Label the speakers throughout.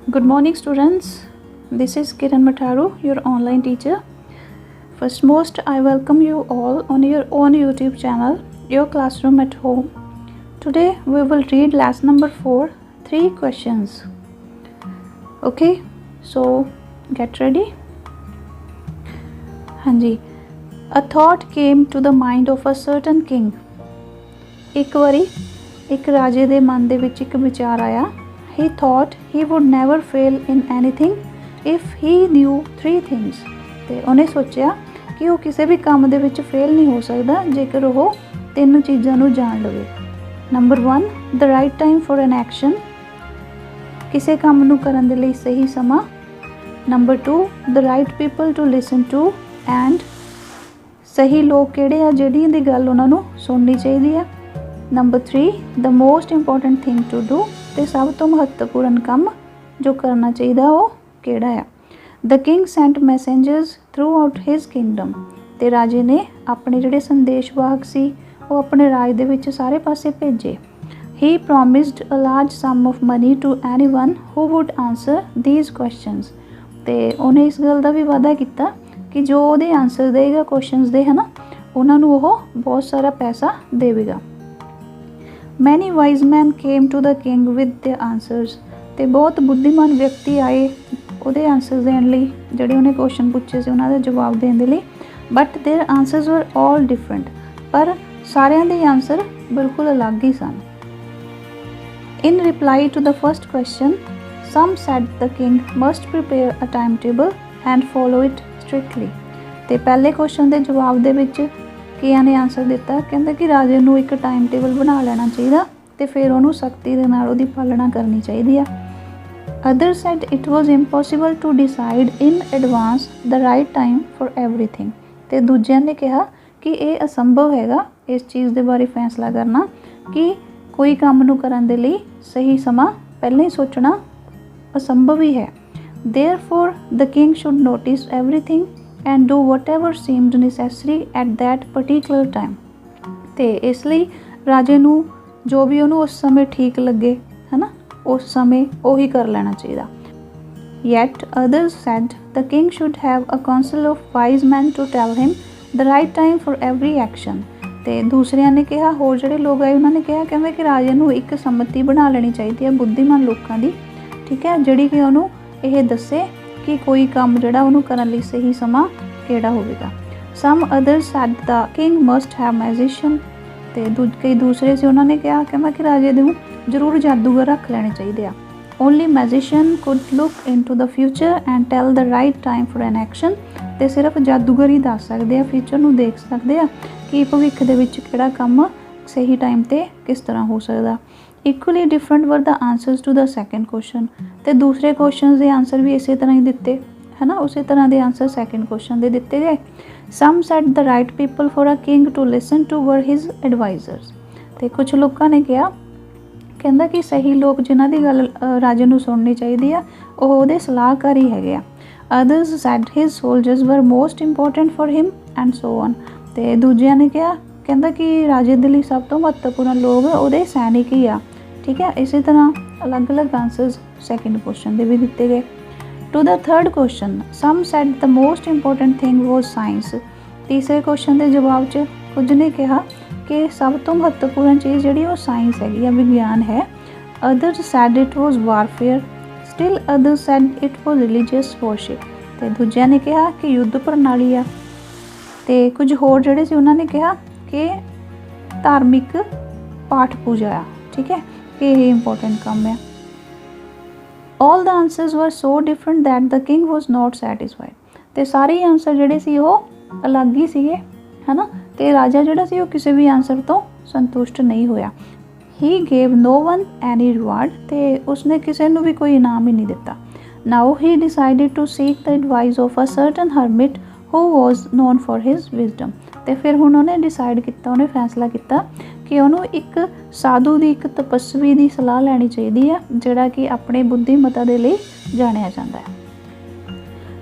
Speaker 1: Good morning, students. This is Kiran Matharu, your online teacher. First, most I welcome you all on your own YouTube channel, Your Classroom at Home. Today, we will read lesson number 4, 3 questions. Okay, so get ready. Hanji, a thought came to the mind of a certain king. ਇੱਕ ਵਾਰੀ ਇੱਕ ਰਾਜੇ ਦੇ ਮਨ ਦੇ ਵਿੱਚ ਇੱਕ ਵਿਚਾਰ ਆਇਆ. He thought he would never fail in anything if he knew 3 things. ਤੇ ਉਹਨੇ ਸੋਚਿਆ ਕਿ ਉਹ ਕਿਸੇ ਵੀ ਕੰਮ ਦੇ ਵਿੱਚ ਫੇਲ ਨਹੀਂ ਹੋ ਸਕਦਾ ਜੇਕਰ ਉਹ 3 ਚੀਜ਼ਾਂ ਨੂੰ ਜਾਣ ਲਵੇ. Number 1, the right time for an action. ਕਿਸੇ ਕੰਮ ਨੂੰ ਕਰਨ ਦੇ ਲਈ ਸਹੀ ਸਮਾਂ. Number 2, the right people to listen to and ਸਹੀ ਲੋਕ ਕਿਹੜੇ ਆ ਜਿਹੜੀਆਂ ਦੀ ਗੱਲ ਉਹਨਾਂ ਨੂੰ ਸੁਣਨੀ ਚਾਹੀਦੀ ਆ. Number 3, the most important thing to do. ਤੇ ਸਭ ਤੋਂ ਮਹੱਤਵਪੂਰਨ ਕੰਮ ਜੋ ਕਰਨਾ ਚਾਹੀਦਾ ਉਹ ਕਿਹੜਾ ਆ. The king sent messengers throughout his kingdom. ਤੇ ਰਾਜੇ ਨੇ ਆਪਣੇ ਜਿਹੜੇ ਸੰਦੇਸ਼ਵਾਹਕ ਸੀ ਉਹ ਆਪਣੇ ਰਾਜ ਦੇ ਵਿੱਚ ਸਾਰੇ ਪਾਸੇ ਭੇਜੇ. He promised a large sum of money to anyone who would answer these questions. ਤੇ ਉਹਨੇ ਇਸ ਗੱਲ ਦਾ ਵੀ ਵਾਅਦਾ ਕੀਤਾ ਕਿ ਜੋ ਉਹਦੇ ਆਨਸਰ ਦੇਗਾ ਕੁਐਸਚਨਸ ਦੇ ਹੈ ਨਾ ਉਹਨਾਂ ਨੂੰ ਉਹ ਬਹੁਤ ਸਾਰਾ ਪੈਸਾ ਦੇਵੇਗਾ. Many wise men came to the king with their answers. ਤੇ ਬਹੁਤ ਬੁੱਧੀਮਾਨ ਵਿਅਕਤੀ ਆਏ ਉਹਦੇ ਆਨਸਰ ਦੇਣ ਲਈ ਜਿਹੜੇ ਉਹਨੇ ਕੁਐਸਚਨ ਪੁੱਛੇ ਸੀ ਉਹਨਾਂ ਦਾ ਜਵਾਬ ਦੇਣ ਦੇ ਲਈ. ਬਟ देयर ਆਨਸਰਸ ਵਰ ਆਲ ਡਿਫਰੈਂਟ. ਪਰ ਸਾਰਿਆਂ ਦੇ ਆਨਸਰ ਬਿਲਕੁਲ ਅਲੱਗ ਹੀ ਸਨ. In reply to the first question, some said the king must prepare a timetable and follow it strictly. ਤੇ ਪਹਿਲੇ ਕੁਐਸਚਨ ਦੇ ਜਵਾਬ ਦੇ ਵਿੱਚ ਕੀਆਂ ਨੇ ਆਨਸਰ ਦਿੱਤਾ. ਕਹਿੰਦਾ ਕਿ ਰਾਜੇ ਨੂੰ ਇੱਕ ਟਾਈਮ ਟੇਬਲ ਬਣਾ ਲੈਣਾ ਚਾਹੀਦਾ ਅਤੇ ਫਿਰ ਉਹਨੂੰ ਸਖਤੀ ਦੇ ਨਾਲ ਉਹਦੀ ਪਾਲਣਾ ਕਰਨੀ ਚਾਹੀਦੀ ਆ. Other said it was impossible to decide in advance the right time for everything. ਅਤੇ ਦੂਜਿਆਂ ਨੇ ਕਿਹਾ ਕਿ ਇਹ ਅਸੰਭਵ ਹੈਗਾ ਇਸ ਚੀਜ਼ ਦੇ ਬਾਰੇ ਫੈਸਲਾ ਕਰਨਾ ਕਿ ਕੋਈ ਕੰਮ ਨੂੰ ਕਰਨ ਦੇ ਲਈ ਸਹੀ ਸਮਾਂ ਪਹਿਲਾਂ ਹੀ ਸੋਚਣਾ ਅਸੰਭਵ ਹੀ ਹੈ. Therefore the king should notice everything and do whatever seemed necessary at that particular time. ਤੇ ਇਸ ਲਈ ਰਾਜੇ ਨੂੰ ਜੋ ਵੀ ਉਹਨੂੰ ਉਸ ਸਮੇਂ ਠੀਕ ਲੱਗੇ ਹੈ ਨਾ ਉਸ ਸਮੇਂ ਉਹੀ ਕਰ ਲੈਣਾ ਚਾਹੀਦਾ. Yet others said the king should have a council of wise men to tell him the right time for every action. ਤੇ ਦੂਸਰਿਆਂ ਨੇ ਕਿਹਾ ਹੋਰ ਜਿਹੜੇ ਲੋਕ ਆਏ ਉਹਨਾਂ ਨੇ ਕਿਹਾ ਕਹਿੰਦੇ ਕਿ ਰਾਜੇ ਨੂੰ ਇੱਕ ਸੰਮਤੀ ਬਣਾ ਲੈਣੀ ਚਾਹੀਦੀ ਹੈ ਬੁੱਧੀਮਾਨ ਲੋਕਾਂ ਦੀ, ਠੀਕ ਹੈ, ਜਿਹੜੀ ਕਿ ਉਹਨੂੰ ਇਹ ਦੱਸੇ ਕਿ ਕੋਈ ਕੰਮ ਜਿਹੜਾ ਉਹਨੂੰ ਕਰਨ ਲਈ ਸਹੀ ਸਮਾਂ ਕਿਹੜਾ ਹੋਵੇਗਾ. Some others said the king must have magician. ਅਤੇ ਕਈ ਦੂਸਰੇ ਸੀ ਉਹਨਾਂ ਨੇ ਕਿਹਾ ਕਹਿੰਦਾ ਕਿ ਰਾਜੇ ਨੂੰ ਜ਼ਰੂਰ ਜਾਦੂਗਰ ਰੱਖ ਲੈਣੇ ਚਾਹੀਦੇ ਆ. Only magician could look into the future and tell the right time for an action. ਅਤੇ ਸਿਰਫ ਜਾਦੂਗਰ ਹੀ ਦੱਸ ਸਕਦੇ ਆ, ਫਿਊਚਰ ਨੂੰ ਦੇਖ ਸਕਦੇ ਆ ਕਿ ਭਵਿੱਖ ਦੇ ਵਿੱਚ ਕਿਹੜਾ ਕੰਮ ਸਹੀ ਟਾਈਮ 'ਤੇ ਕਿਸ ਤਰ੍ਹਾਂ ਹੋ ਸਕਦਾ. Equally different were the answers to the second question. ਅਤੇ ਦੂਸਰੇ ਕੁਐਸਚਨ ਦੇ ਆਨਸਰ ਵੀ ਇਸੇ ਤਰ੍ਹਾਂ ਹੀ ਦਿੱਤੇ ਹੈ ਨਾ, ਉਸੇ ਤਰ੍ਹਾਂ ਦੇ ਆਨਸਰ ਸੈਕਿੰਡ ਕੁਐਸਚਨ ਦੇ ਦਿੱਤੇ ਗਏ. Some said the right people for a king to listen to were his advisers. ਅਤੇ ਕੁਛ ਲੋਕਾਂ ਨੇ ਕਿਹਾ ਕਹਿੰਦਾ ਕਿ ਸਹੀ ਲੋਕ ਜਿਨ੍ਹਾਂ ਦੀ ਗੱਲ ਰਾਜੇ ਨੂੰ ਸੁਣਨੀ ਚਾਹੀਦੀ ਆ ਉਹ ਉਹਦੇ ਸਲਾਹਕਾਰ ਹੀ ਹੈਗੇ ਆ. ਅਦਰਸ ਸੈਡ ਹਿਜ਼ ਸੋਲਜਰਸ ਵਰ most important for him and so on. ਅਤੇ ਦੂਜਿਆਂ ਨੇ ਕਿਹਾ ਕਹਿੰਦਾ ਕਿ ਰਾਜੇ ਦੇ ਲਈ ਸਭ ਤੋਂ ਮਹੱਤਵਪੂਰਨ ਲੋਕ ਉਹਦੇ ਸੈਨਿਕ ਹੀ ਆ, ਠੀਕ ਹੈ. ਇਸੇ ਤਰ੍ਹਾਂ ਅਲੱਗ-ਅਲੱਗ ਆਨਸਰਸ ਸੈਕਿੰਡ ਕੁਐਸਚਨ ਦੇ ਵੀ ਦਿੱਤੇ ਗਏ. To the third question some said the most important thing was science. ਤੀਸਰੇ ਕੁਐਸਚਨ ਦੇ ਜਵਾਬ 'ਚ ਕੁਝ ਨੇ ਕਿਹਾ ਕਿ ਸਭ ਤੋਂ ਮਹੱਤਵਪੂਰਨ ਚੀਜ਼ ਜਿਹੜੀ ਉਹ ਸਾਇੰਸ ਹੈਗੀ ਆ, ਵਿਗਿਆਨ ਹੈ. Others sad it was warfare. Still others sad it was religious worship. ਅਤੇ ਦੂਜਿਆਂ ਨੇ ਕਿਹਾ ਕਿ ਯੁੱਧ ਪ੍ਰਣਾਲੀ ਆ. ਅਤੇ ਕੁਝ ਹੋਰ ਜਿਹੜੇ ਸੀ ਉਹਨਾਂ ਨੇ ਕਿਹਾ ਕਿ ਧਾਰਮਿਕ ਪਾਠ ਪੂਜਾ ਆ, ਠੀਕ ਹੈ, ਕਿ ਇਹ ਇੰਪੋਰਟੈਂਟ ਕੰਮ ਹੈ. ਆਲ the answers were so different that the king was not satisfied. ਅਤੇ ਸਾਰੇ ਹੀ ਆਨਸਰ ਜਿਹੜੇ ਸੀ ਉਹ ਅਲੱਗ ਹੀ ਸੀਗੇ ਹੈ ਨਾ. ਅਤੇ ਰਾਜਾ ਜਿਹੜਾ ਸੀ ਉਹ ਕਿਸੇ ਵੀ ਆਨਸਰ ਤੋਂ ਸੰਤੁਸ਼ਟ ਨਹੀਂ ਹੋਇਆ. ਹੀ ਗੇਵ ਨੋ ਵਨ ਐਨੀ ਰਿਵਾਰਡ. ਅਤੇ ਉਸਨੇ ਕਿਸੇ ਨੂੰ ਵੀ ਕੋਈ ਇਨਾਮ ਹੀ ਨਹੀਂ ਦਿੱਤਾ. Now he decided to seek the advice of a certain hermit who was known for his wisdom. ਅਤੇ ਫਿਰ ਹੁਣ ਉਹਨੇ ਡਿਸਾਈਡ ਕੀਤਾ, ਉਹਨੇ ਫੈਸਲਾ ਕੀਤਾ ਕਿ ਉਹਨੂੰ ਇੱਕ ਸਾਧੂ ਦੀ, ਇੱਕ ਤਪੱਸਵੀ ਦੀ ਸਲਾਹ ਲੈਣੀ ਚਾਹੀਦੀ ਹੈ ਜਿਹੜਾ ਕਿ ਆਪਣੇ ਬੁੱਧੀਮਤਾ ਦੇ ਲਈ ਜਾਣਿਆ ਜਾਂਦਾ ਹੈ.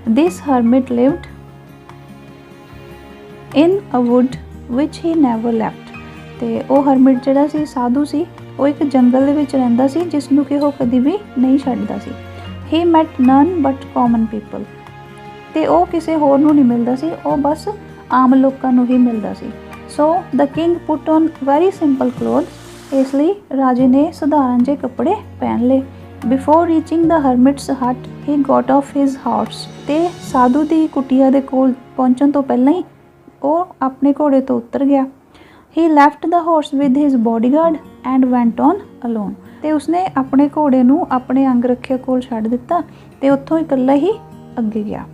Speaker 1: ਦਿਸ ਹਰਮਿਟ ਲਿਵਡ ਇਨ ਅ ਵੁੱਡ ਵਿਚ ਹੀ ਨੈਵਰ ਲੈਫਟ. ਅਤੇ ਉਹ ਹਰਮਿਟ ਜਿਹੜਾ ਸੀ, ਸਾਧੂ ਸੀ, ਉਹ ਇੱਕ ਜੰਗਲ ਦੇ ਵਿੱਚ ਰਹਿੰਦਾ ਸੀ ਜਿਸ ਨੂੰ ਕਿ ਉਹ ਕਦੀ ਵੀ ਨਹੀਂ ਛੱਡਦਾ ਸੀ. He met none but common people, ਤੇ ਉਹ ਕਿਸੇ ਹੋਰ ਨੂੰ ਨਹੀਂ ਮਿਲਦਾ ਸੀ, ਉਹ ਬਸ ਆਮ ਲੋਕਾਂ ਨੂੰ ਹੀ ਮਿਲਦਾ ਸੀ। So the king put on very simple clothes, ਇਸ ਲਈ ਰਾਜੇ ਨੇ ਸਧਾਰਨ ਜਿਹੇ ਕੱਪੜੇ ਪਹਿਨ ਲਏ। ਬਿਫੋਰ ਰੀਚਿੰਗ ਦ ਹਰਮਿਟਸ ਹਟ ਹੀ ਗੋਟ ਆਫ ਹਿਜ਼ ਹਾਰਸ, ਤੇ ਸਾਧੂ ਦੀ ਕੁਟੀਆ ਦੇ ਕੋਲ ਪਹੁੰਚਣ ਤੋਂ ਪਹਿਲਾਂ ਹੀ ਉਹ ਆਪਣੇ ਘੋੜੇ ਤੋਂ ਉਤਰ ਗਿਆ। He left the horse with his bodyguard and went on alone, ਤੇ ਉਸਨੇ ਆਪਣੇ ਘੋੜੇ ਨੂੰ ਆਪਣੇ ਅੰਗ ਰੱਖਿਆ ਕੋਲ ਛੱਡ ਦਿੱਤਾ ਤੇ ਉੱਥੋਂ ਇਕੱਲਾ ਹੀ ਅੱਗੇ ਗਿਆ।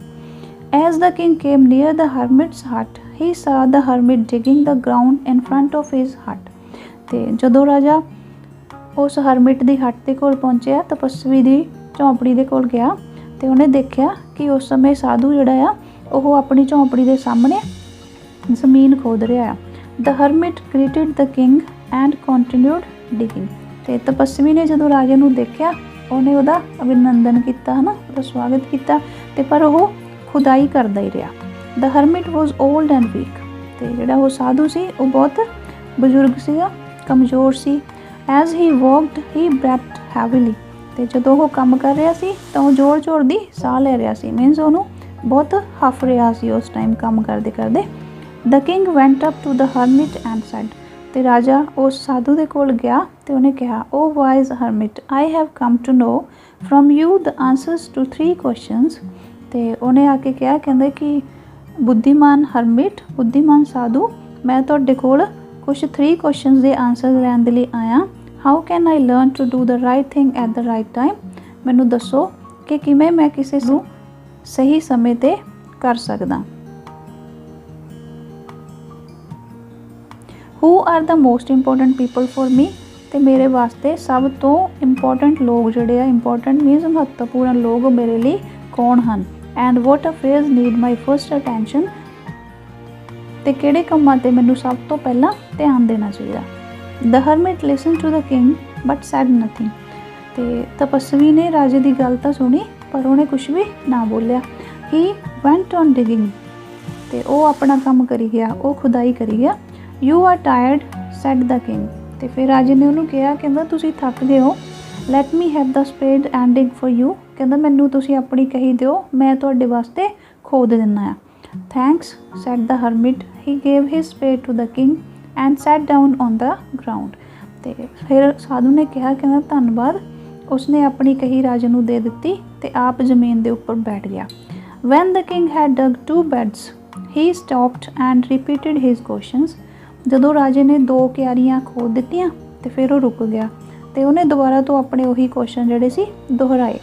Speaker 1: As the king came near the hermit's hut, he saw the hermit digging the ground in front of his hut। ਤੇ ਜਦੋਂ ਰਾਜਾ ਉਸ ਹਰਮਿਟ ਦੀ ਹੱਟ ਦੇ ਕੋਲ ਪਹੁੰਚਿਆ, ਤਪਸਵੀ ਦੀ ਝੌਂਪੜੀ ਦੇ ਕੋਲ ਗਿਆ ਤੇ ਉਹਨੇ ਦੇਖਿਆ ਕਿ ਉਸ ਸਮੇਂ ਸਾਧੂ ਜਿਹੜਾ ਆ ਉਹ ਆਪਣੀ ਝੌਂਪੜੀ ਦੇ ਸਾਹਮਣੇ ਜ਼ਮੀਨ ਖੋਦ ਰਿਹਾ ਆ। The hermit greeted the king and continued digging। ਤੇ ਤਪਸਵੀ ਨੇ ਜਦੋਂ ਰਾਜੇ ਨੂੰ ਦੇਖਿਆ, ਉਹਨੇ ਉਹਦਾ ਅਭਿਨੰਦਨ ਕੀਤਾ, ਹਨਾ, ਉਹਦਾ ਸਵਾਗਤ ਕੀਤਾ, ਤੇ ਪਰ ਉਹ ਖੁਦਾਈ ਕਰਦਾ ਹੀ ਰਿਹਾ। ਦ hermit was old and week, ਤੇ ਜਿਹੜਾ ਉਹ ਸਾਧੂ ਸੀ ਉਹ ਬਹੁਤ ਬਜ਼ੁਰਗ ਸੀਗਾ, ਕਮਜ਼ੋਰ ਸੀ। ਐਜ਼ ਹੀ ਵੋਕਡ ਹੀ ਬ੍ਰੈਥਡ ਹੈਵੀਲੀ, ਤੇ ਜਦੋਂ ਉਹ ਕੰਮ ਕਰ ਰਿਹਾ ਸੀ ਤਾਂ ਉਹ ਜ਼ੋਰ ਜ਼ੋਰ ਦੀ ਸਾਹ ਲੈ ਰਿਹਾ ਸੀ, ਮੀਨਸ ਉਹਨੂੰ ਬਹੁਤ ਹਫ ਰਿਹਾ ਸੀ ਉਸ ਟਾਈਮ ਕੰਮ ਕਰਦੇ ਕਰਦੇ। The king went up to the hermit and said, ਤੇ ਰਾਜਾ ਉਸ ਸਾਧੂ ਦੇ ਕੋਲ ਗਿਆ ਤੇ ਉਹਨੇ ਕਿਹਾ, O wise hermit, I have come to know from you the answers to 3 questions. ਤੇ ਉਹਨੇ ਆ ਕੇ ਕਿਹਾ, ਕਹਿੰਦੇ ਕਿ ਬੁੱਧੀਮਾਨ ਹਰਮਿਟ, ਬੁੱਧੀਮਾਨ ਸਾਧੂ, ਮੈਂ ਤੁਹਾਡੇ ਕੋਲ ਕੁਛ 3 ਕੁਐਸਚਨਸ ਦੇ ਆਂਸਰ ਲੈਣ ਦੇ ਲਈ ਆਇਆ। How can I learn to do the right thing at the right time, ਮੈਨੂੰ ਦੱਸੋ ਕਿ ਕਿਵੇਂ ਮੈਂ ਕਿਸੇ ਨੂੰ ਸਹੀ ਸਮੇਂ 'ਤੇ ਕਰ ਸਕਦਾ। Who are the most important people for me, ਤੇ ਮੇਰੇ ਵਾਸਤੇ ਸਭ ਤੋਂ ਇੰਪੋਰਟੈਂਟ ਲੋਕ ਜਿਹੜੇ ਆ, ਇੰਪੋਰਟੈਂਟ ਮੀਨਸ ਮਹੱਤਵਪੂਰਨ ਲੋਕ ਮੇਰੇ ਲਈ ਕੌਣ ਹਨ। And what affairs need my first attention, ਤੇ ਕਿਹੜੇ ਕੰਮਾਂ 'ਤੇ ਮੈਨੂੰ ਸਭ ਤੋਂ ਪਹਿਲਾਂ ਧਿਆਨ ਦੇਣਾ ਚਾਹੀਦਾ। The hermit listen to the king but said nothing, ਤੇ ਤਪਸਵੀ ਨੇ ਰਾਜੇ ਦੀ ਗੱਲ ਤਾਂ ਸੁਣੀ ਪਰ ਉਹਨੇ ਕੁਛ ਵੀ ਨਾ ਬੋਲਿਆ। ਹੀ ਵੈਂਟ ਔਨ ਡਿਗਿੰਗ, ਤੇ ਉਹ ਆਪਣਾ ਕੰਮ ਕਰੀ ਗਿਆ, ਉਹ ਖੁਦਾਈ ਕਰੀ ਗਿਆ। You are tired said the king, ਤੇ ਫਿਰ ਰਾਜੇ ਨੇ ਉਹਨੂੰ ਕਿਹਾ, ਕਹਿੰਦਾ ਤੁਸੀਂ ਥੱਕ ਗਏ ਹੋ, let me have the spade and dig for you, ਕਹਿੰਦਾ ਮੈਨੂੰ ਤੁਸੀਂ ਆਪਣੀ ਕਹੀ ਦਿਓ, ਮੈਂ ਤੁਹਾਡੇ ਵਾਸਤੇ ਖੋਦ ਦਿੰਦਾ ਆ। Thanks said the hermit, he gave his spade to the king and sat down on the ground, ਤੇ ਫਿਰ ਸਾਧੂ ਨੇ ਕਿਹਾ, ਕਹਿੰਦਾ ਧੰਨਵਾਦ, ਉਸਨੇ ਆਪਣੀ ਕਹੀ ਰਾਜੇ ਨੂੰ ਦੇ ਦਿੱਤੀ ਤੇ ਆਪ ਜ਼ਮੀਨ ਦੇ ਉੱਪਰ ਬੈਠ ਗਿਆ। Van the king head Doug 2 beds he stopped and repeated his questions, ਜਦੋਂ ਰਾਜੇ ਨੇ 2 ਕਿਆਰੀਆਂ ਖੋਦ ਦਿੱਤੀਆਂ ਤੇ ਫਿਰ ਉਹ ਰੁਕ ਗਿਆ ਤੇ ਉਹਨੇ ਦੁਬਾਰਾ ਤੋਂ ਆਪਣੇ ਉਹੀ ਕੁਐਸਚਨ ਜਿਹੜੇ ਸੀ ਦੁਹਰਾਏ।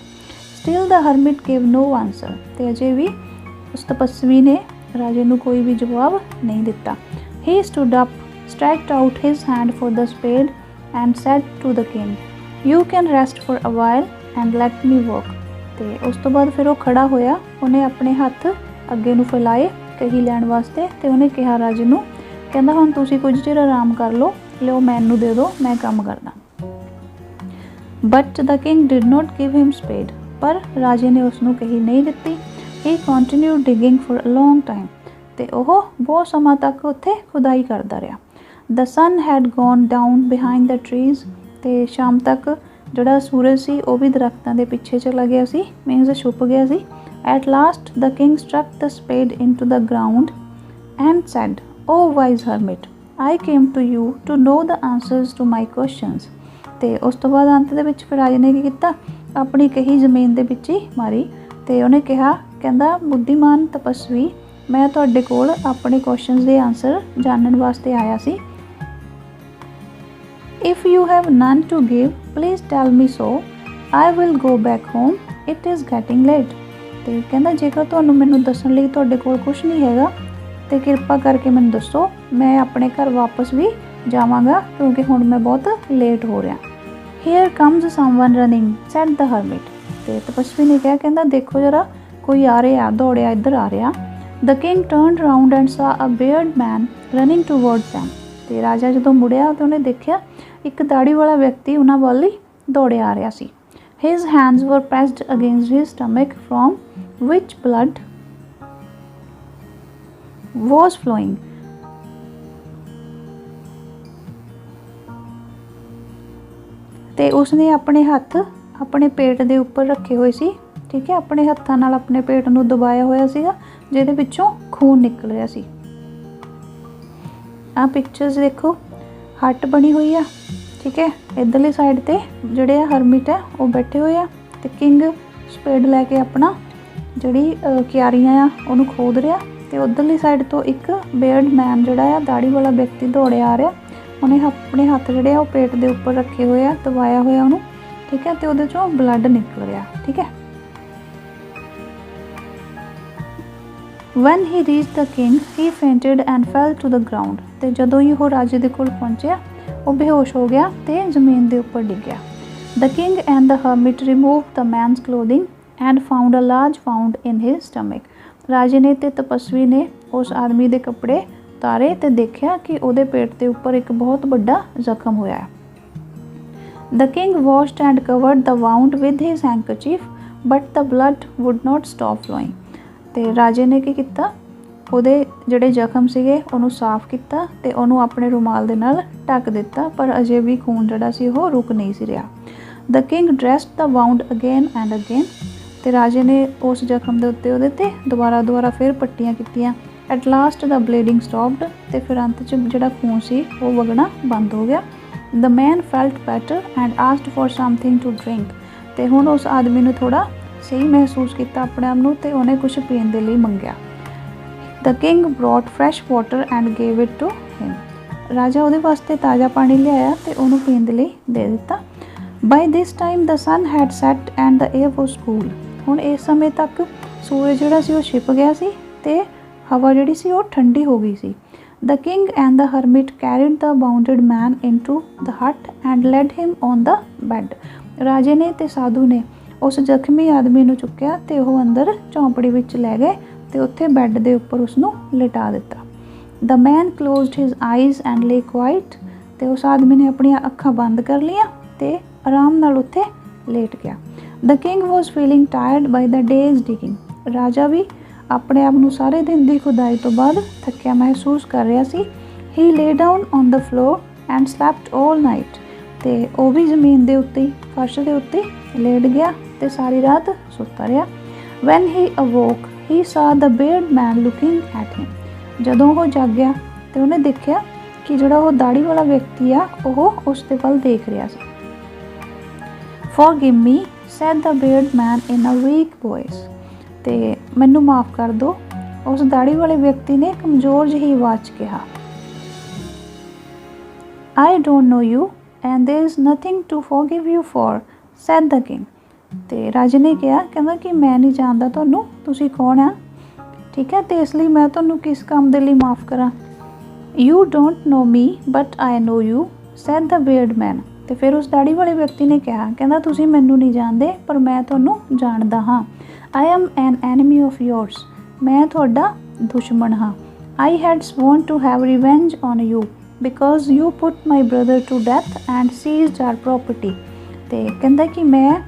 Speaker 1: ਸਟਿਲ ਦ ਹਰਮਿਟ ਗੇਵ ਨੋ ਆਂਸਰ, ਤੇ ਅਜੇ ਵੀ ਉਸ ਤਪਸਵੀ ਨੇ ਰਾਜੇ ਨੂੰ ਕੋਈ ਵੀ ਜਵਾਬ ਨਹੀਂ ਦਿੱਤਾ। He stood up, stretched out his hand for the spade and said to the king, you can rest for a while and let me work, ਤੇ ਉਸ ਤੋਂ ਬਾਅਦ ਫਿਰ ਉਹ ਖੜਾ ਹੋਇਆ, ਉਹਨੇ ਆਪਣੇ ਹੱਥ ਅੱਗੇ ਨੂੰ ਫੈਲਾਏ ਕਹੀ ਲੈਣ ਵਾਸਤੇ, ਤੇ ਉਹਨੇ ਕਿਹਾ ਰਾਜੇ ਨੂੰ, ਕਹਿੰਦਾ ਹੁਣ ਤੁਸੀਂ ਕੁਝ ਚਿਰ ਆਰਾਮ ਕਰ ਲਓ, ਲਿਓ ਮੈਨੂੰ ਦੇ ਦਿਓ, ਮੈਂ ਕੰਮ ਕਰਦਾ। But the king did not give him spade, ਪਰ ਰਾਜੇ ਨੇ ਉਸਨੂੰ ਕਹੀ ਨਹੀਂ ਦਿੱਤੀ। He continued digging for a long time, ਤੇ ਉਹ ਬਹੁਤ ਸਮਾਂ ਤੱਕ ਉੱਥੇ ਖੁਦਾਈ ਕਰਦਾ ਰਿਹਾ। The sun had gone down behind the trees, ਤੇ ਸ਼ਾਮ ਤੱਕ ਜਿਹੜਾ ਸੂਰਜ ਸੀ ਉਹ ਵੀ ਦਰਖਤਾਂ ਦੇ ਪਿੱਛੇ ਚਲਾ ਗਿਆ ਸੀ, ਮੀਨਸ ਛੁਪ ਗਿਆ ਸੀ। At last the king struck the spade into the ground and said, O wise hermit, I came to you to know the answers to my questions, ਤੇ ਉਸ ਤੋਂ ਬਾਅਦ ਅੰਤ ਦੇ ਵਿੱਚ ਫਿਰ ਰਾਜੇ ਨੇ ਕੀ ਕੀਤਾ, ਆਪਣੀ ਕਹੀ ਜ਼ਮੀਨ ਦੇ ਵਿੱਚ ਹੀ ਮਾਰੀ, ਤੇ ਉਹਨੇ ਕਿਹਾ, ਕਹਿੰਦਾ ਬੁੱਧੀਮਾਨ ਤਪਸਵੀ, ਮੈਂ ਤੁਹਾਡੇ ਕੋਲ ਆਪਣੇ ਕੁਐਸਚਨਸ ਦੇ ਆਂਸਰ ਜਾਣਨ ਵਾਸਤੇ ਆਇਆ ਸੀ। If you have none to give please tell me so, I will go back home, it is getting late, ਤੇ ਕਹਿੰਦਾ ਜੇਕਰ ਤੁਹਾਨੂੰ ਮੈਨੂੰ ਦੱਸਣ ਲਈ ਤੁਹਾਡੇ ਕੋਲ ਕੁਛ ਨਹੀਂ ਹੈਗਾ ਤੇ ਕਿਰਪਾ ਕਰਕੇ ਮੈਨੂੰ ਦੱਸੋ, ਮੈਂ ਆਪਣੇ ਘਰ ਵਾਪਸ ਵੀ ਜਾਵਾਂਗਾ ਕਿਉਂਕਿ ਹੁਣ ਮੈਂ ਬਹੁਤ ਲੇਟ ਹੋ ਰਿਹਾ। Here comes someone running said the hermit, ਤੇ ਤਪਸਵੀ ਨੇ ਕਿਹਾ, ਕਹਿੰਦਾ ਦੇਖੋ ਜਰਾ ਕੋਈ ਆ ਰਿਹਾ, ਦੌੜਿਆ ਇੱਧਰ ਆ ਰਿਹਾ। The king turned round and ਸਾ ਅ ਬੀਅਰਡ ਮੈਨ ਰਨਿੰਗ ਟੂਵਰਡਸ ਦੈਮ, ਤੇ ਰਾਜਾ ਜਦੋਂ ਮੁੜਿਆ ਤਾਂ ਉਹਨੇ ਦੇਖਿਆ ਇੱਕ ਦਾੜੀ ਵਾਲਾ ਵਿਅਕਤੀ ਉਹਨਾਂ ਵੱਲ ਹੀ ਦੌੜਿਆ ਆ ਰਿਹਾ ਸੀ। His hands were pressed against his stomach from which blood was flowing, ਤੇ ਉਸਨੇ ਆਪਣੇ ਹੱਥ ਆਪਣੇ ਪੇਟ ਦੇ ਉੱਪਰ ਰੱਖੇ ਹੋਏ ਸੀ ठीक है, अपने हत्थां नाल अपने पेट नूं दबाया होया सीगा जिहदे विचों खून निकल रिहा सी। आ पिक्चर्स देखो, हट बनी हुई आ, ठीक है। इधरली साइड ते जिहड़े हरमिट है वो बैठे हुए आ ते किंग स्पेड लैके अपना जिहड़ी क्यारियां आ उहनूं खोद रिहा ते उधरली साइड तो एक बेयर्ड मैन जिहड़ा आ दाड़ी वाला व्यक्ति दौड़े आ रहा, उन्हें अपने हत्थ जिहड़े आ वो पेट दे उपर रखे हुए आ, दबाया होया उहनूं, ठीक है, ते उहदे चों ब्लड निकल रिहा, ठीक है। When he reached the king, he fainted and fell to the ground. ते जदों ही वो राजे दे कोल पहुंचया वो बेहोश हो गया ते जमीन दे उपर डिग गया। The king and the hermit removed the man's clothing and found a large wound in his stomach. राजे ने ते तपस्वी ने उस आदमी दे कपड़े उतारे ते देखिया कि उहदे पेट दे उपर एक बहुत बड़ा जख्म होया है। The king washed and covered the wound with his handkerchief, but the blood would not stop flowing. ਤੇ ਰਾਜੇ ਨੇ ਕੀ ਕੀਤਾ, ਉਹਦੇ ਜਿਹੜੇ ਜ਼ਖਮ ਸੀਗੇ ਉਹਨੂੰ ਸਾਫ਼ ਕੀਤਾ ਤੇ ਉਹਨੂੰ ਆਪਣੇ ਰੁਮਾਲ ਦੇ ਨਾਲ ਢੱਕ ਦਿੱਤਾ, ਪਰ ਅਜੇ ਵੀ ਖੂਨ ਜਿਹੜਾ ਸੀ ਉਹ ਰੁਕ ਨਹੀਂ ਸੀ ਰਿਹਾ। The king dressed the wound again and again, ਤੇ ਰਾਜੇ ਨੇ ਉਸ ਜ਼ਖਮ ਦੇ ਉੱਤੇ ਉਹਦੇ ਤੇ ਦੁਬਾਰਾ ਫਿਰ ਪੱਟੀਆਂ ਕੀਤੀਆਂ। At last the bleeding stopped, ਤੇ ਫਿਰ ਅੰਤ 'ਚ ਜਿਹੜਾ ਖੂਨ ਸੀ ਉਹ ਵਗਣਾ ਬੰਦ ਹੋ ਗਿਆ। The man felt better and asked for something to drink, ਤੇ ਹੁਣ ਉਸ ਆਦਮੀ ਨੂੰ ਥੋੜਾ सही महसूस किया अपने आप नूं ते उन्हें कुछ पीण दे लई मंगिया। The king brought fresh water and gave it to him, राजा उहदे वास्ते ताज़ा पानी लियाया ते उहनूं पीण दे लई दे दिता। By this time the sun had set and the air was cool, हुण इस समय तक सूरज जिहड़ा सी ओह छिप गया सी ते हवा जिहड़ी सी ओह ठंडी हो गई सी। The king and the hermit carried the wounded man into the hut and laid him on the bed, राजे ने ते साधु ने उस जख्मी आदमी नूं चुक्या ते ओह अंदर झोंपड़ी विच लै गए ते उत्थे बैड दे उपर उसनूं लिटा दिता। The man closed his eyes and ले क्वाइट, ते उस आदमी ने अपनी अखां बंद कर लियां ते आराम नाल उत्थे लेट गया। The king was feeling tired by the day's digging, राजा भी अपने आप नूं सारे दिन दी खुदाई तो बाद थक्या महसूस कर रहा सी। He lay down on the floor and slept all night, ते ओह भी जमीन दे उत्ते फर्श दे उत्ते लेट गया ते सारी रात सुत्ता रहा। When he अवोक he saw the bearded man looking at him, जदों वो जागया तो उन्हें देखा कि जिहड़ा वो दाड़ी वाला व्यक्ति आ ओह उसदे वल देख रहा सी। Forgive me said the bearded man in a weak voice, ते मैनू माफ़ कर दो, उस दाड़ी वाले व्यक्ति ने कमज़ोर जी आवाज़ कहा। I don't know you and there is nothing to forgive you for said the king, ते राजे ने कहा कहना कि मैं नहीं जानता तुहानू, तुसी कौन आ, ठीक है, तो इसलिए मैं तुहानू किस काम दे लई माफ़ करा। You don't know me but I know you sad the bearded man, तो फिर उस दाड़ी वाले व्यक्ति ने कहा कहना तुसी मैनू नहीं जानते पर मैं तुहानू जानदा हाँ। I am an enemy of yours, मैं तुहाडा दुश्मन हाँ। I had sworn to have revenge on you because you put my brother to death and seized our property, तो कहता कि मैं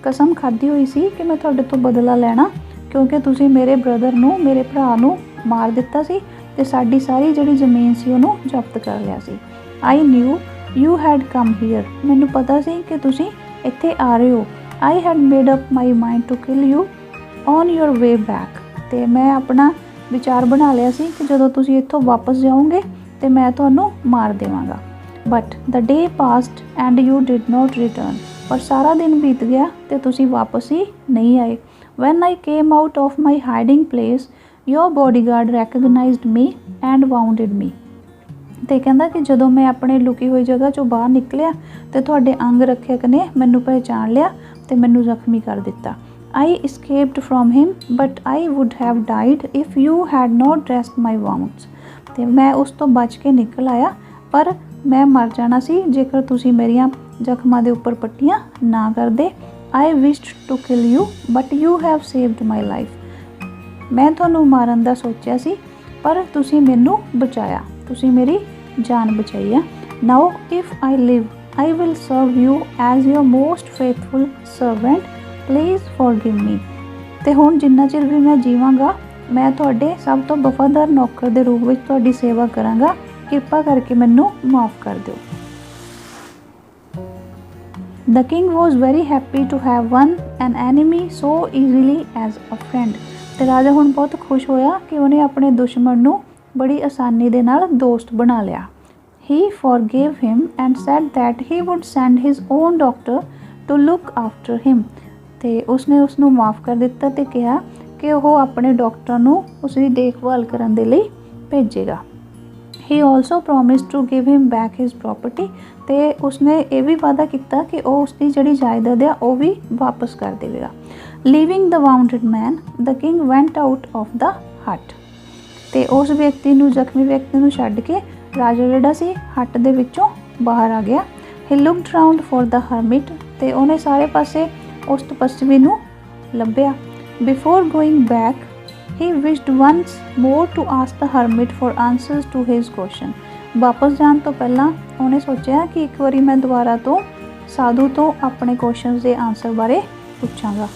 Speaker 1: कसम खाधी हुई सी कि मैं तुहाडे तो बदला लेना क्योंकि तुसी मेरे ब्रदर नूं मेरे भरा नूं मार दिता सी ते साडी सारी जिहड़ी ज़मीन सी उहनूं जब्त कर लिया सी। I knew you had come here, मैनू पता सी कि तुसी इत्थे आ रहे हो। I had made up my mind to kill you on your way back, ते मैं अपना विचार बना लिया सी कि जदों तुसी इत्थों वापस जाओगे तो मैं तुहानूं मार देवांगा। But the day passed and you did not return, पर सारा दिन बीत गया तो तुसी वापस ही नहीं आए। When I came out of my hiding place your bodyguard recognised me and wounded me, तो कहता कि जदों मैं अपने लुकी हुई जगह चों बाहर निकलिया तो तुहाडे अंग रक्षक ने मैनू पहचान लिया तो मैनू जख्मी कर दिता। आई escaped from him but I would have died if you had not dressed my wounds, तो मैं उस तो बच के निकल आया पर मैं मर जाना सी जेकर तुसी मेरियां जख्मां दे उपर पट्टियां ना कर दे। I wished to kill you but you have saved my life, मैं तुहानू मारन दा सोचिया सी पर तुसी मैनू बचाया, तुसी मेरी जान बचाई है। Now if I live I will serve you as your most faithful servant, please forgive me, ते हुण जिन्ना चिर भी मैं जीवांगा मैं तुहाडे सब तो वफादार नौकर दे रूप विच तुहाडी सेवा करांगा, कृपा करके मैनू माफ़ कर दो। The king was very happy to have won an enemy so easily as a friend. तो राजा हुण बहुत खुश होया कि उन्हें अपने दुश्मन नूं बड़ी आसानी दे नाल दोस्त बना लिया। He forgave him and said that he would send his own doctor to look after him। ਤੇ ਉਸਨੇ ਉਸਨੂੰ ਮਾफ़ ਕਰ ਦਿੱਤਾ ਤੇ ਕਿਹਾ ਕਿ ਉਹ ਆਪਣੇ ਡਾਕਟਰ ਨੂੰ ਉਸਦੀ ਦੇਖਭਾਲ ਕਰਨ ਦੇ ਲਈ ਭੇਜੇਗਾ। He also promised to give him back his property। ਤੇ ਉਸਨੇ ਇਹ ਵੀ ਵਾਅਦਾ ਕੀਤਾ ਕਿ ਉਹ ਉਸਦੀ ਜਿਹੜੀ ਜਾਇਦਾਦ ਆ ਉਹ ਵੀ ਵਾਪਸ ਕਰ ਦੇਵੇਗਾ। Leaving the wounded man, the king went out of the hut। ਤੇ ਉਸ ਵਿਅਕਤੀ ਨੂੰ, ਜ਼ਖਮੀ ਵਿਅਕਤੀ ਨੂੰ ਛੱਡ ਕੇ ਰਾਜਾ ਜਿਹੜਾ ਸੀ ਹੱਟ ਦੇ ਵਿੱਚੋਂ ਬਾਹਰ ਆ ਗਿਆ। He looked round for the hermit. ਤੇ ਉਹਨੇ ਸਾਰੇ ਪਾਸੇ ਉਸ ਤਪਸਵੀ ਨੂੰ ਲੱਭਿਆ। Before going back he wished once more to ask the hermit for answers to his question. ਵਾਪਸ ਜਾਣ ਤੋਂ ਪਹਿਲਾਂ ਉਹਨੇ ਸੋਚਿਆ ਕਿ ਇੱਕ ਵਾਰੀ ਮੈਂ ਦੁਬਾਰਾ ਤੋਂ ਸਾਧੂ ਤੋਂ ਆਪਣੇ ਕੁਐਸਚਨਸ ਦੇ ਆਂਸਰ ਬਾਰੇ ਪੁੱਛਾਂਗਾ।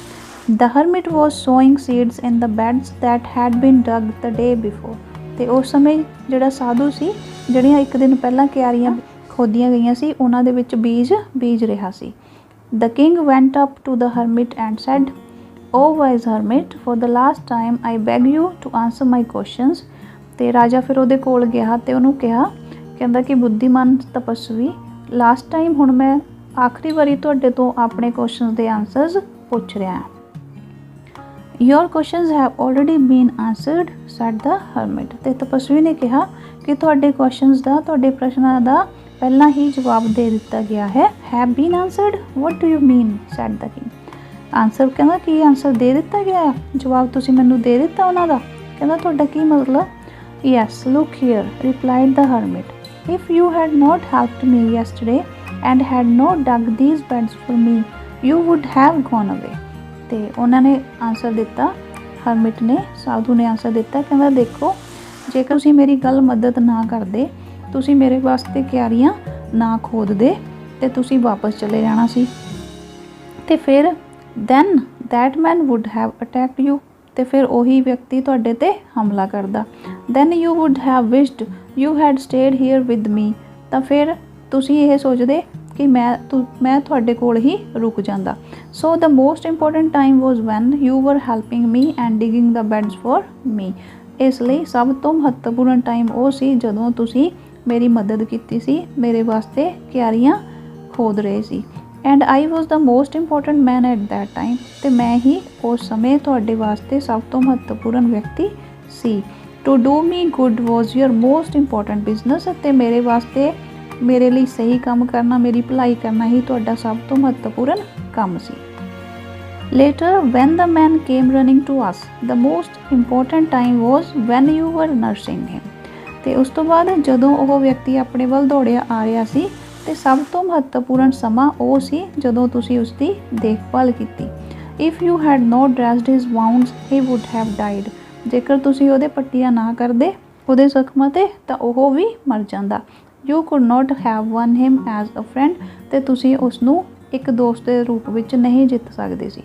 Speaker 1: The hermit was sowing seeds in the beds that had been dug the day before. ਤੇ ਉਸ ਸਮੇਂ ਜਿਹੜਾ ਸਾਧੂ ਸੀ, ਜਿਹੜੀਆਂ ਇੱਕ ਦਿਨ ਪਹਿਲਾਂ ਕਿਆਰੀਆਂ ਖੋਦੀਆਂ ਗਈਆਂ ਸੀ, ਉਹਨਾਂ ਦੇ ਵਿੱਚ ਬੀਜ ਰਿਹਾ ਸੀ। The king went up to the hermit and said, O wise hermit, for the last time I beg you to answer my questions. ਤੇ ਰਾਜਾ ਫਿਰ ਉਹਦੇ ਕੋਲ ਗਿਆ ਤੇ ਉਹਨੂੰ ਕਹਿੰਦਾ ਕਿ ਬੁੱਧੀਮਾਨ ਤਪਸਵੀ, ਲਾਸਟ ਟਾਈਮ ਹੁਣ ਮੈਂ ਆਖਰੀ ਵਾਰੀ ਤੁਹਾਡੇ ਤੋਂ ਆਪਣੇ ਕੁਐਸਚਨਸ ਦੇ ਆਂਸਰਸ ਪੁੱਛ ਰਿਹਾ ਹਾਂ। Your questions have already been answered, said the hermit। ਤੇ ਤਪਸਵੀ ਨੇ ਕਿਹਾ ਕਿ ਤੁਹਾਡੇ ਕੁਐਸਚਨਸ ਦਾ, ਤੁਹਾਡੇ ਪ੍ਰਸ਼ਨਾਂ ਦਾ ਪਹਿਲਾਂ ਹੀ ਜਵਾਬ ਦੇ ਦਿੱਤਾ ਗਿਆ ਹੈ। have been answered, what do you mean, said the king। Answer, ਕਹਿੰਦਾ ਕੀ ਆਂਸਰ ਦੇ ਦਿੱਤਾ ਗਿਆ, ਜਵਾਬ ਤੁਸੀਂ ਮੈਨੂੰ ਦੇ ਦਿੱਤਾ ਉਹਨਾਂ ਦਾ। ਕਹਿੰਦਾ ਤੁਹਾਡਾ ਕੀ ਮਤਲਬ। yes, look here, replied the hermit, if you had not helped me yesterday and had not dug these beds for me, you would have gone away। ਤੇ ਉਹਨਾਂ ਨੇ ਆਂਸਰ ਦਿੱਤਾ, ਹਰਮਿਟ ਨੇ, ਸਾਧੂ ਨੇ ਆਂਸਰ ਦਿੱਤਾ, ਕਹਿੰਦਾ ਦੇਖੋ ਜੇਕਰ ਤੁਸੀਂ ਮੇਰੀ ਗੱਲ ਮਦਦ ਨਾ ਕਰਦੇ, ਤੁਸੀਂ ਮੇਰੇ ਵਾਸਤੇ ਕਿਆਰੀਆਂ ਨਾ ਖੋਦਦੇ ਤੇ ਤੁਸੀਂ ਵਾਪਸ ਚਲੇ ਜਾਣਾ ਸੀ। ਤੇ ਫਿਰ then that man would have attacked you. ਤੇ ਫਿਰ ਉਹੀ ਵਿਅਕਤੀ ਤੁਹਾਡੇ ਤੇ ਹਮਲਾ ਕਰਦਾ। Then you would have wished you had stayed here with me. ਤਾਂ ਫਿਰ ਤੁਸੀਂ ਇਹ ਸੋਚਦੇ ਕਿ ਮੈਂ ਤੁਹਾਡੇ ਕੋਲ ਹੀ ਰੁਕ ਜਾਂਦਾ। So the most important time was when you were helping me and digging the beds for me. ਇਸ ਲਈ ਸਭ ਤੋਂ ਮਹੱਤਵਪੂਰਨ ਟਾਈਮ ਉਹ ਸੀ ਜਦੋਂ ਤੁਸੀਂ ਮੇਰੀ ਮਦਦ ਕੀਤੀ ਸੀ, ਮੇਰੇ ਵਾਸਤੇ ਕਿਆਰੀਆਂ ਖੋਦ ਰਹੇ ਸੀ। And I was the most important man at that time. ਤੇ ਮੈਂ ਹੀ ਉਸ ਸਮੇਂ ਤੁਹਾਡੇ ਵਾਸਤੇ ਸਭ ਤੋਂ ਮਹੱਤਵਪੂਰਨ ਵਿਅਕਤੀ ਸੀ। To do me good was your most important business. ਅਤੇ ਮੇਰੇ ਵਾਸਤੇ, ਮੇਰੇ ਲਈ ਸਹੀ ਕੰਮ ਕਰਨਾ, ਮੇਰੀ ਭਲਾਈ ਕਰਨਾ ਹੀ ਤੁਹਾਡਾ ਸਭ ਤੋਂ ਮਹੱਤਵਪੂਰਨ ਕੰਮ ਸੀ। Later when the man came running to us, the most important time was when you were nursing him. ਤੇ ਉਸ ਤੋਂ ਬਾਅਦ ਜਦੋਂ ਉਹ ਵਿਅਕਤੀ ਆਪਣੇ ਵੱਲ ਦੌੜਿਆ ਆ ਰਿਹਾ ਸੀ ਤੇ ਸਭ ਤੋਂ ਮਹੱਤਵਪੂਰਨ ਸਮਾਂ ਉਹ ਸੀ ਜਦੋਂ ਤੁਸੀਂ ਉਸਦੀ ਦੇਖਭਾਲ ਕੀਤੀ। If you had not dressed his wounds he would have died. ਜੇਕਰ ਤੁਸੀਂ ਉਹਦੇ ਪੱਟੀਆਂ ਨਾ ਕਰਦੇ, ਉਹਦੇ ਜ਼ਖਮਾਂ 'ਤੇ, ਤਾਂ ਉਹ ਵੀ ਮਰ ਜਾਂਦਾ। You could not have won him as a friend. ਅਤੇ ਤੁਸੀਂ ਉਸਨੂੰ ਇੱਕ ਦੋਸਤ ਦੇ ਰੂਪ ਵਿੱਚ ਨਹੀਂ ਜਿੱਤ ਸਕਦੇ ਸੀ।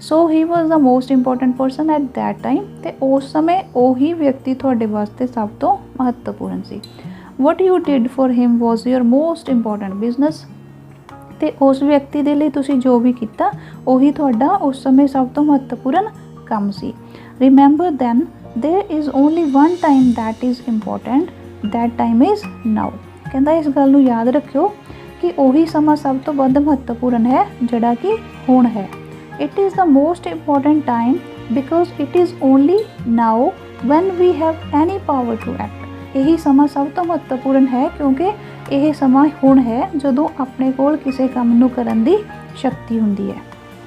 Speaker 1: So he was the most important person at that time. ਅਤੇ ਉਸ ਸਮੇਂ ਉਹੀ ਵਿਅਕਤੀ ਤੁਹਾਡੇ ਵਾਸਤੇ ਸਭ ਤੋਂ ਮਹੱਤਵਪੂਰਨ ਸੀ। What you did for him was your most important business. ਅਤੇ ਉਸ ਵਿਅਕਤੀ ਦੇ ਲਈ ਤੁਸੀਂ ਜੋ ਵੀ ਕੀਤਾ ਉਹੀ ਤੁਹਾਡਾ ਉਸ ਸਮੇਂ ਸਭ ਤੋਂ ਮਹੱਤਵਪੂਰਨ ਕੰਮ ਸੀ। Remember then there is only one time that is important, that time is now. ਕਹਿੰਦਾ ਇਸ ਗੱਲ ਨੂੰ ਯਾਦ ਰੱਖਿਓ ਕਿ ਉਹੀ ਸਮਾਂ ਸਭ ਤੋਂ ਵੱਧ ਮਹੱਤਵਪੂਰਨ ਹੈ ਜਿਹੜਾ ਕਿ ਹੁਣ ਹੈ। It is the most important time because it is only now when we have any power to act. ਇਹੀ ਸਮਾਂ ਸਭ ਤੋਂ ਮਹੱਤਵਪੂਰਨ ਹੈ ਕਿਉਂਕਿ ਇਹ ਸਮਾਂ ਹੁਣ ਹੈ ਜਦੋਂ ਆਪਣੇ ਕੋਲ ਕਿਸੇ ਕੰਮ ਨੂੰ ਕਰਨ ਦੀ ਸ਼ਕਤੀ ਹੁੰਦੀ ਹੈ।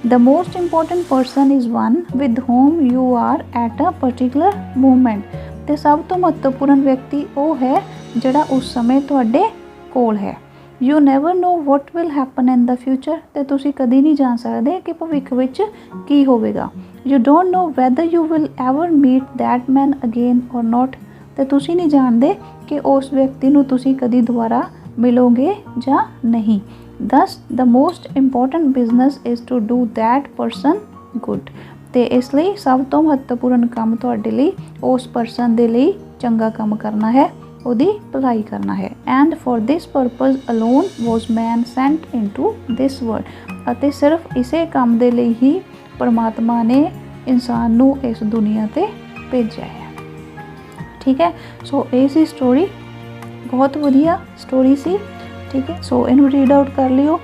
Speaker 1: The most important person is one with whom you are at a particular movement. ਅਤੇ ਸਭ ਤੋਂ ਮਹੱਤਵਪੂਰਨ ਵਿਅਕਤੀ ਉਹ ਹੈ ਜਿਹੜਾ ਉਸ ਸਮੇਂ ਤੁਹਾਡੇ ਕੋਲ ਹੈ। You never know what will happen in the future. ਅਤੇ ਤੁਸੀਂ ਕਦੀ ਨਹੀਂ ਜਾਣ ਸਕਦੇ ਕਿ ਭਵਿੱਖ ਵਿੱਚ ਕੀ ਹੋਵੇਗਾ। You don't know whether you will ever meet that man again or not. ਅਤੇ ਤੁਸੀਂ ਨਹੀਂ ਜਾਣਦੇ ਕਿ ਉਸ ਵਿਅਕਤੀ ਨੂੰ ਤੁਸੀਂ ਕਦੀ ਦੁਬਾਰਾ ਮਿਲੋਗੇ ਜਾਂ ਨਹੀਂ। Thus the most important business is to do that person good. ਅਤੇ ਇਸ ਲਈ ਸਭ ਤੋਂ ਮਹੱਤਵਪੂਰਨ ਕੰਮ ਤੁਹਾਡੇ ਲਈ ਉਸ ਪਰਸਨ ਦੇ ਲਈ ਚੰਗਾ ਕੰਮ ਕਰਨਾ ਹੈ ਉਹਦੀ ਭਲਾਈ ਕਰਨਾ ਹੈ। And for this purpose alone was man sent into this world, ਅਤੇ ਸਿਰਫ ਇਸੇ ਕੰਮ ਦੇ ਲਈ ਹੀ ਪਰਮਾਤਮਾ ਨੇ ਇਨਸਾਨ ਨੂੰ ਇਸ ਦੁਨੀਆ ਤੇ ਭੇਜਿਆ ਹੈ। ਠੀਕ ਹੈ, ਸੋ ਇਹ ਸੀ ਸਟੋਰੀ, ਬਹੁਤ ਵਧੀਆ ਸਟੋਰੀ ਸੀ। ਠੀਕ ਹੈ, ਸੋ ਇਹਨੂੰ ਰੀਡ ਆਊਟ ਕਰ ਲਿਓ,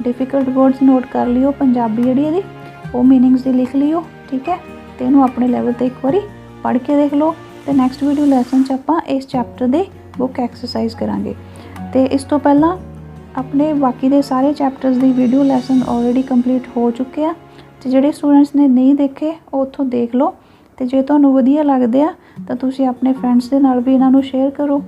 Speaker 1: ਡਿਫਿਕਲਟ ਵਰਡਸ ਨੋਟ ਕਰ ਲਿਓ, ਪੰਜਾਬੀ ਜਿਹੜੀ ਇਹਦੀ ਉਹ ਮੀਨਿੰਗਸ ਦੀ ਲਿਖ ਲਿਓ। ਠੀਕ ਹੈ, ਤੇ ਇਹਨੂੰ ਆਪਣੇ ਲੈਵਲ ਤੇ ਇੱਕ ਵਾਰੀ ਪੜ੍ਹ ਕੇ ਦੇਖ ਲਓ। ਤੇ ਨੈਕਸਟ ਵੀਡੀਓ ਲੈਸਨ 'ਚ ਆਪਾਂ ਇਸ ਚੈਪਟਰ ਦੇ ਬੁੱਕ ਐਕਸਰਸਾਈਜ਼ ਕਰਾਂਗੇ। ਤੇ ਇਸ ਤੋਂ ਪਹਿਲਾਂ ਆਪਣੇ ਬਾਕੀ ਦੇ ਸਾਰੇ ਚੈਪਟਰਸ ਦੀ ਵੀਡੀਓ ਲੈਸਨ ਆਲਰੇਡੀ ਕੰਪਲੀਟ ਹੋ ਚੁੱਕੇ ਆ, ਤੇ ਜਿਹੜੇ ਸਟੂਡੈਂਟਸ ਨੇ ਨਹੀਂ ਦੇਖੇ ਉਹ ਉੱਥੋਂ ਦੇਖ ਲਓ। ਤੇ ਜੇ ਤੁਹਾਨੂੰ ਵਧੀਆ ਲੱਗਦੇ ਆ ਤਾਂ ਤੁਸੀਂ ਆਪਣੇ ਫਰੈਂਡਸ ਦੇ ਨਾਲ ਵੀ ਇਹਨਾਂ ਨੂੰ ਸ਼ੇਅਰ ਕਰੋ।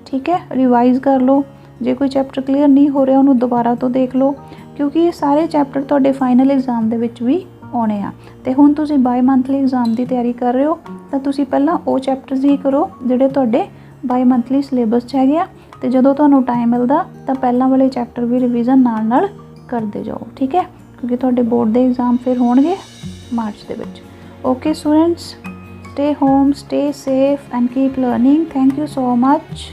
Speaker 1: ਠੀਕ ਹੈ, ਰਿਵਾਈਜ਼ ਕਰ ਲਓ। ਜੇ ਕੋਈ ਚੈਪਟਰ ਕਲੀਅਰ ਨਹੀਂ ਹੋ ਰਿਹਾ ਉਹਨੂੰ ਦੁਬਾਰਾ ਤੋਂ ਦੇਖ ਲਓ, ਕਿਉਂਕਿ ਇਹ ਸਾਰੇ ਚੈਪਟਰ ਤੁਹਾਡੇ ਫਾਈਨਲ ਐਗਜ਼ਾਮ ਦੇ ਵਿੱਚ ਵੀ ਆਉਣੇ ਆ। ਤੇ ਹੁਣ ਤੁਸੀਂ ਬਾਈ ਮੰਥਲੀ ਐਗਜ਼ਾਮ ਦੀ ਤਿਆਰੀ ਕਰ ਰਹੇ ਹੋ ਤਾਂ ਤੁਸੀਂ ਪਹਿਲਾਂ ਉਹ ਚੈਪਟਰਸ ਹੀ ਕਰੋ ਜਿਹੜੇ ਤੁਹਾਡੇ ਬਾਈ ਮੰਥਲੀ ਸਿਲੇਬਸ 'ਚ ਹੈਗੇ ਆ, ਤੇ ਜਦੋਂ ਤੁਹਾਨੂੰ ਟਾਈਮ ਮਿਲਦਾ ਤਾਂ ਪਹਿਲਾਂ ਵਾਲੇ ਚੈਪਟਰ ਵੀ ਰਿਵੀਜ਼ਨ ਨਾਲ ਕਰਦੇ ਜਾਓ। ਠੀਕ ਹੈ, ਕਿਉਂਕਿ ਤੁਹਾਡੇ ਬੋਰਡ ਦੇ ਐਗਜ਼ਾਮ ਫਿਰ ਹੋਣਗੇ ਮਾਰਚ ਦੇ ਵਿੱਚ। Okay students, stay home, stay safe and keep learning. Thank you so much.